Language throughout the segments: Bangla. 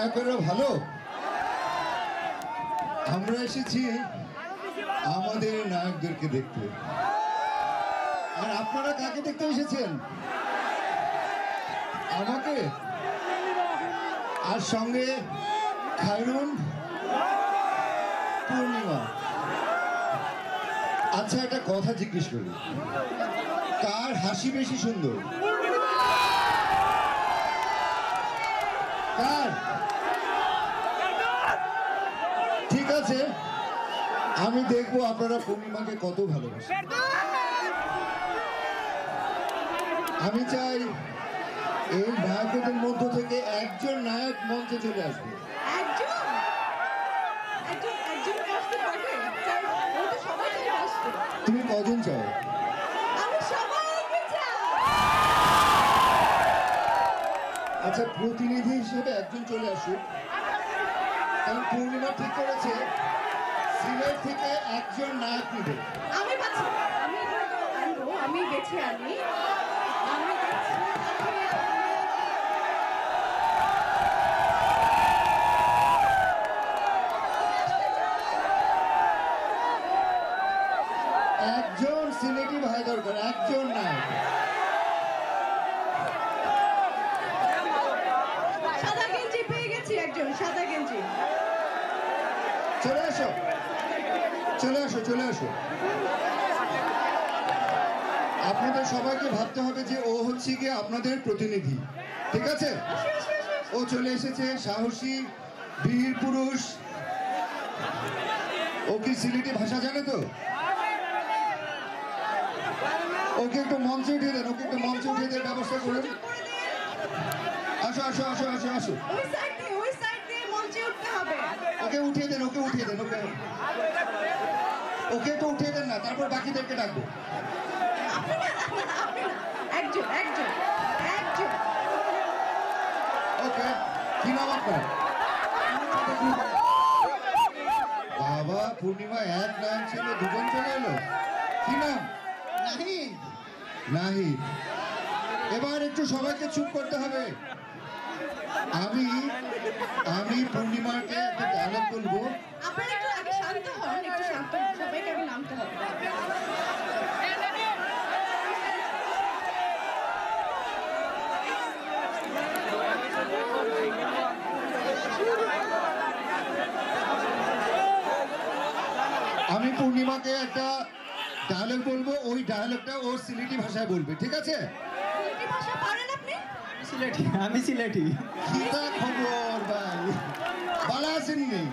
নায়কেরা ভালো। আমরা এসেছি আমাদের নায়কদেরকে দেখতে। আর আপনারা কাকে দেখতে এসেছেন? আমাকে। আর সঙ্গে খায়রুন, পূর্ণিমা। আচ্ছা, একটা কথা জিজ্ঞেস করি, কার হাসি বেশি সুন্দর? কার? ঠিক আছে, আমি দেখবো আপনারা পূর্ণিমাকে কত ভালোবাসেন। আমি চাই এই নায়কদের মধ্য থেকে একজন নায়ক মঞ্চে চলে আসবে। তুমি কজন চাও? আচ্ছা, প্রতিনিধি হিসেবে একজন চলে আসুক, কারণ পূর্ণিমা ঠিক করেছে সিলেট থেকে একজন নায়ক নিবে। আমি বেছে আনি। একজন সিলেটি ভাই দরকার, একজন নায়ক। সাদা গেঞ্জি পেয়ে গেছি, একজন সাদা গেঞ্জি। চলে আসো, চলে আসো, চলে আসো। আপনাদের সবাইকে ভাবতে হবে যে ও হচ্ছে গিয়ে আপনাদের প্রতিনিধি, ঠিক আছে? ও চলে এসেছে, সাহসী বীর পুরুষ। ও কি সিলেটি ভাষা জানে তো? ওকে একটু মঞ্চে উঠিয়ে দেন, ওকে একটু মঞ্চে উঠিয়ে দেওয়ার ব্যবস্থা করুন। আসো আসো আসো আসো আসো। ওই সাইড দিয়ে মঞ্চে উঠতে হবে। ওকে উঠিয়ে দেন, ওকে উঠিয়ে দেন, ওকে ওকে একটু উঠিয়ে দেন না, তারপর বাকিদেরকে ডাকবো। একজন একজন একজন। ওকে, কি নাম আপনার? বাবা, পূর্ণিমা এক নাম ছিল, দুজন চলে এলো। কি নাম? নাহিদ। নাহিদ। এবার একটু সবাইকে চুপ করতে হবে। আমি পূর্ণিমাকে একটা ডায়লগ বলবো। আপনারা একটু আগে শান্ত হন, একটু শান্ত হন, সবাইকে আগে নামতে হবে। আমি পূর্ণিমাকে একটা ডায়লগ বলবো, ওই ডায়লগটা ও সিলেটি ভাষায় বলবে, ঠিক আছে? কি ভাষা পারেন আপনি? সিলেটি, আমি সিলেটি। কিতা খবর ভাই, ভালো আছেন নি?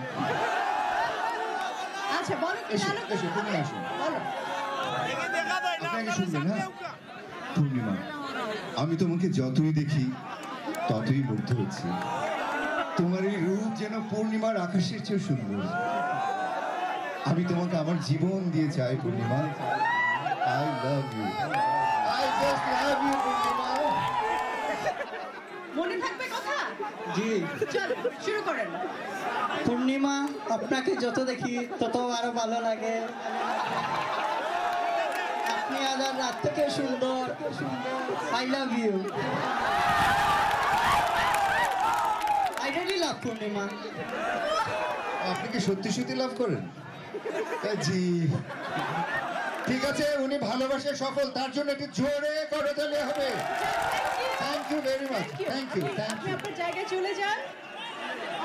আচ্ছা বলো, এসো এসো, পূর্ণিমা আসুন। বলো। আপনাকে শুনবেন, হ্যাঁ? পূর্ণিমা, আমি তোমাকে যতই দেখি ততই মুগ্ধ হচ্ছি। তোমার এই রূপ যেন পূর্ণিমার আকাশের চেয়ে সুন্দর। আমি তোমাকে আমার জীবন দিয়ে চাই Purnima. I love you, I just love you Purnima. মনে থাকবে কথা? জি। চল শুরু করেন। পূর্ণিমা, আপনাকে যত দেখি তত আরো ভালো লাগে। আপনি আজ আর রাত থেকে সুন্দর। I love you. I really love Purnima. আপনি কি সত্যি সত্যি লাভ করেন? জি, ঠিক আছে, উনি ভালোবাসায় সফল, তার জন্য একটু জোরে করে দিলে হবে। Thank you very much, thank you, thank আপনি ইউ, আপনার জায়গায় চলে যান।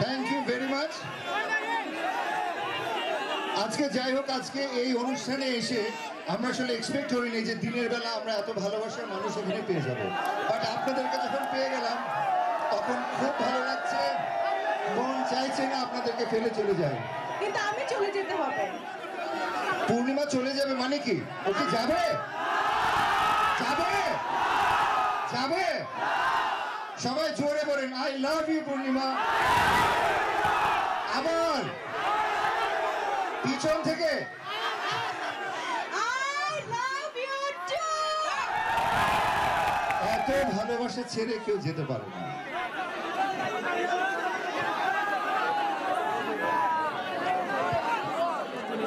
Thank you very much. আজকে যাই হোক, আজকে এই অনুষ্ঠানে এসে আমরা আসলে এক্সপেক্ট করিনি যে দিনের বেলা আমরা এত ভালোবাসার মানুষ এখানে পেয়ে যাব, বাট আপনাদেরকে যখন পেয়ে গেলাম তখন খুব ভালো লাগছে। মন চাইছে না আপনাদেরকে ফেলে চলে যায়। কিন্তু আমি চলে যেতে হবে। পূর্ণিমা চলে যাবে মানে কি? ও কি যাবে? যাবে? যাবে? সবাই জোরে বলেন আই লাভ ইউ পূর্ণিমা। আবার পিছন থেকে I love you too. এত ভালোবাসা ছেড়ে কেউ যেতে পারে না।